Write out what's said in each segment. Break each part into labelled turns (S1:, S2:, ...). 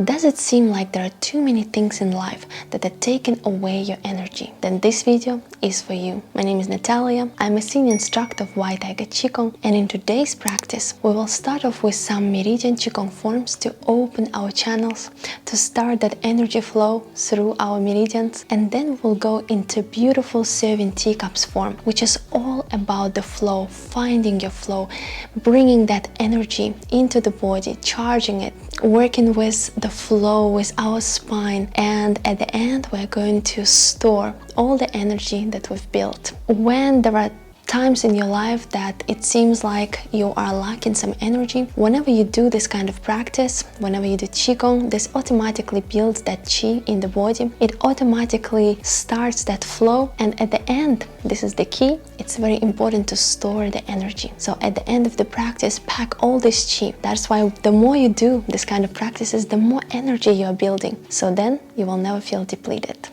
S1: Does it seem like there are too many things in life that are taking away your energy? Then this video is for you. My name is Natalia. I'm a senior instructor of White Tiger Qigong, and in today's practice, we will start off with some Meridian Qigong forms to open our channels, to start that energy flow through our meridians, and then we'll go into beautiful serving teacups form, which is all about the flow, finding your flow, bringing that energy into the body, charging it, working with the flow with our spine, and at the end we're going to store all the energy that we've built. When there are times in your life that it seems like you are lacking some energy, whenever you do this kind of practice, whenever you do Qigong, this automatically builds that Qi in the body. It automatically starts that flow, and at the end, this is the key, it's very important to store the energy. So at the end of the practice, pack all this Qi. That's why the more you do this kind of practices, the more energy you're building. So then you will never feel depleted.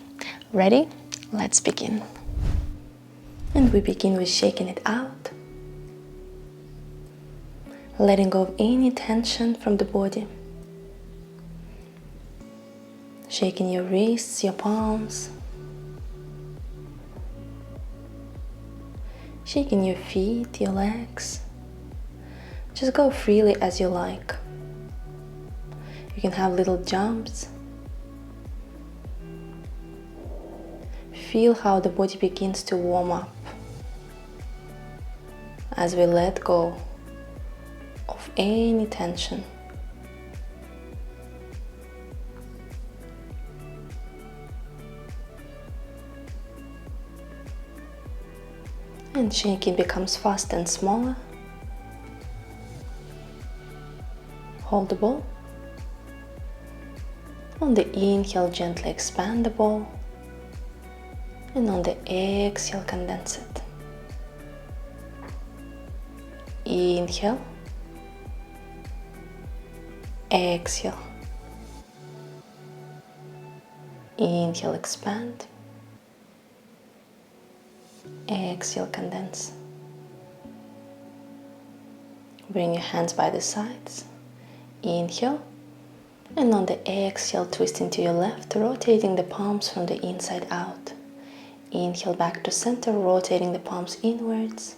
S1: Ready? Let's begin. And we begin with shaking it out, letting go of any tension from the body, shaking your wrists, your palms, shaking your feet, your legs. Just go freely as you like. You can have little jumps. Feel how the body begins to warm up as we let go of any tension. And shaking becomes fast and smaller. Hold the ball. On the inhale, gently expand the ball. And on the exhale, condense it. Inhale, exhale, inhale, expand, exhale, condense. Bring your hands by the sides, inhale, and on the exhale, twist into your left, rotating the palms from the inside out. Inhale back to center, rotating the palms inwards.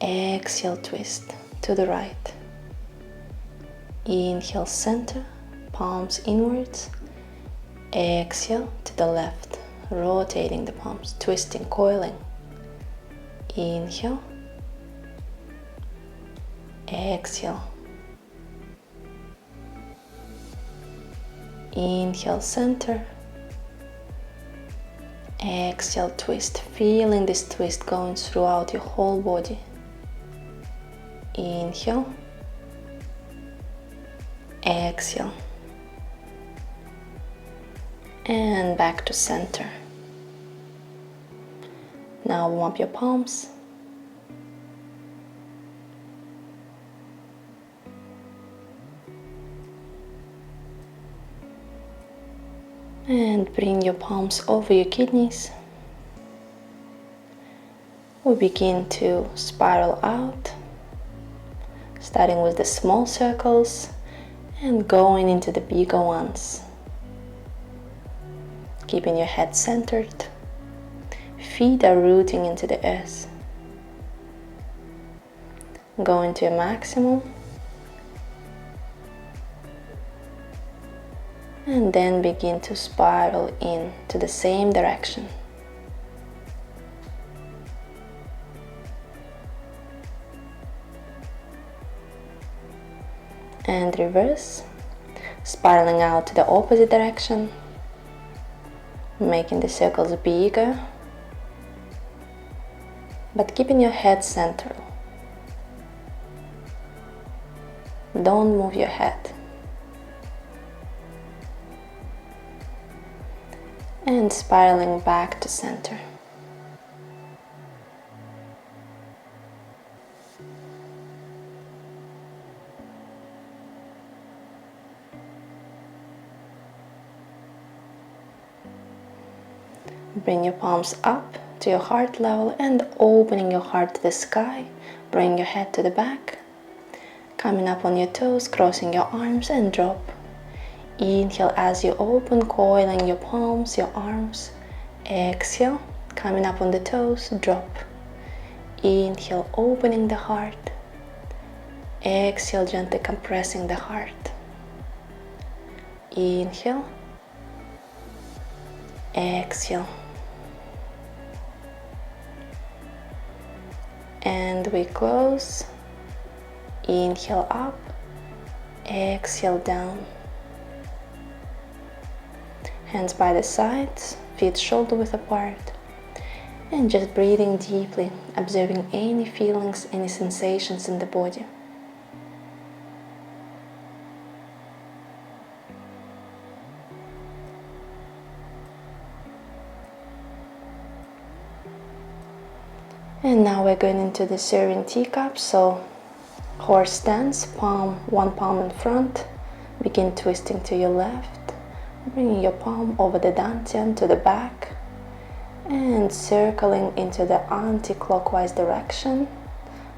S1: Exhale, twist to the right. Inhale, center, palms inwards. Exhale to the left, rotating the palms, twisting, coiling. Inhale. Exhale. Inhale, center. Exhale, twist, feeling this twist going throughout your whole body. Inhale, exhale, and back to center. Now warm up your palms. And bring your palms over your kidneys. We begin to spiral out, starting with the small circles and going into the bigger ones. Keeping your head centered. Feet are rooting into the earth. Going to a maximum. And then begin to spiral in to the same direction. And reverse, spiraling out to the opposite direction, making the circles bigger, but keeping your head centered. Don't move your head. And spiraling back to center. Bring your palms up to your heart level and opening your heart to the sky. Bring your head to the back. Coming up on your toes, crossing your arms and drop. Inhale as you open, coiling your palms, your arms. Exhale, coming up on the toes, drop. Inhale, opening the heart. Exhale, gently compressing the heart. Inhale. Exhale. And we close. Inhale up. Exhale down. Hands by the sides, feet shoulder width apart. And just breathing deeply, observing any feelings, any sensations in the body. And now we're going into the serving teacup. So horse stance, one palm in front. Begin twisting to your left. Bringing your palm over the dantian to the back. And circling into the anti-clockwise direction.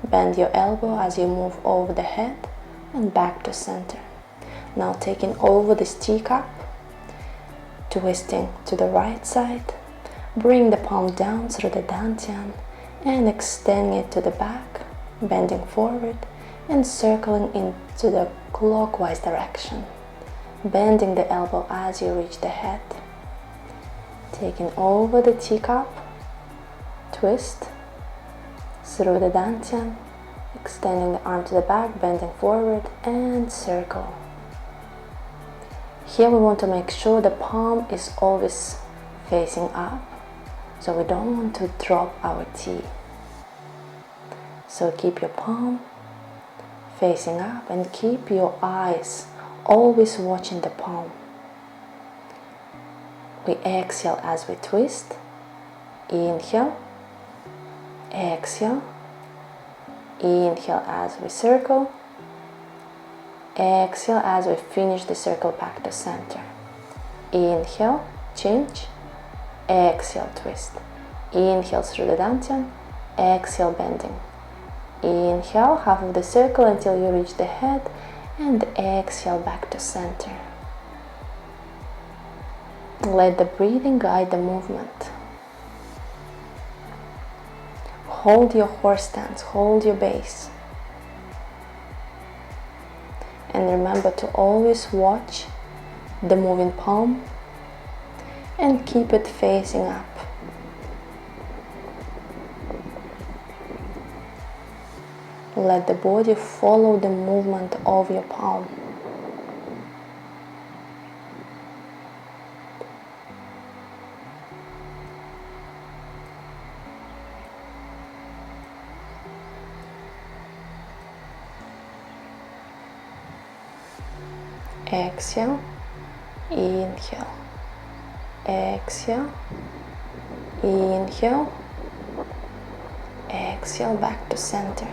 S1: Bend your elbow as you move over the head and back to center. Now taking over this teacup, twisting to the right side. Bring the palm down through the dantian and extending it to the back, bending forward and circling into the clockwise direction. Bending the elbow as you reach the head. Taking over the teacup, twist through the dantian, extending the arm to the back, bending forward and circle. Here we want to make sure the palm is always facing up, so we don't want to drop our tea. So keep your palm facing up and keep your eyes always watching the palm. We exhale as we twist. Inhale. Exhale. Inhale as we circle. Exhale as we finish the circle back to center. Inhale, change. Exhale, twist. Inhale through the dantian. Exhale, bending. Inhale, half of the circle until you reach the head. And exhale back to center. Let the breathing guide the movement. Hold your horse stance, hold your base. And remember to always watch the moving palm and keep it facing up. Let the body follow the movement of your palm. Exhale, inhale, exhale, inhale, exhale back to center.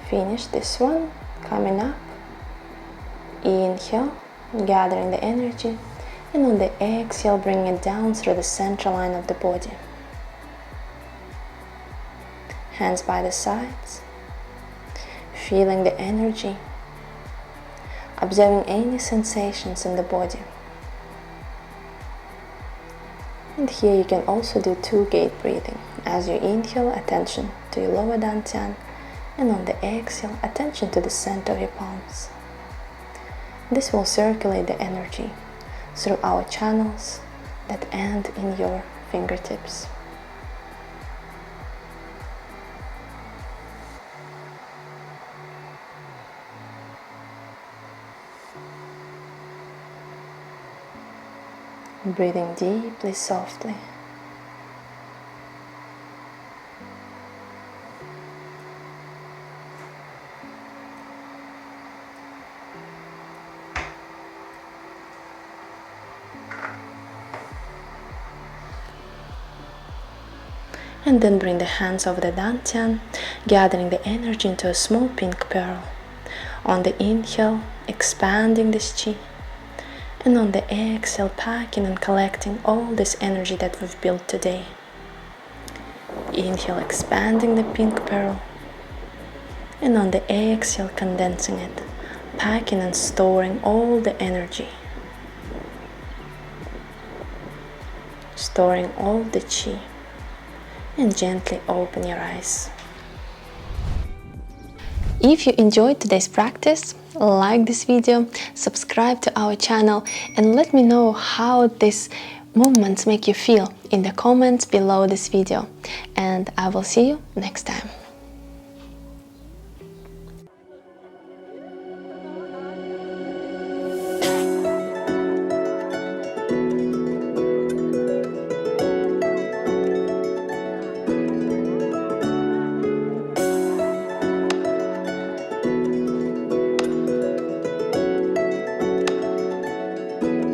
S1: Finish this one, coming up, inhale, gathering the energy, and on the exhale bring it down through the central line of the body. Hands by the sides, feeling the energy, observing any sensations in the body. And here you can also do 2-gate breathing. As you inhale, attention to your lower dantian, and on the exhale, attention to the center of your palms. This will circulate the energy through our channels that end in your fingertips. Breathing deeply, softly. And then bring the hands over the dantian, gathering the energy into a small pink pearl. On the inhale, expanding this chi. And on the exhale, packing and collecting all this energy that we've built today. Inhale, expanding the pink pearl. And on the exhale, condensing it, packing and storing all the energy, storing all the chi, and gently open your eyes. If you enjoyed today's practice, like this video, subscribe to our channel, and let me know how these movements make you feel in the comments below this video. And I will see you next time.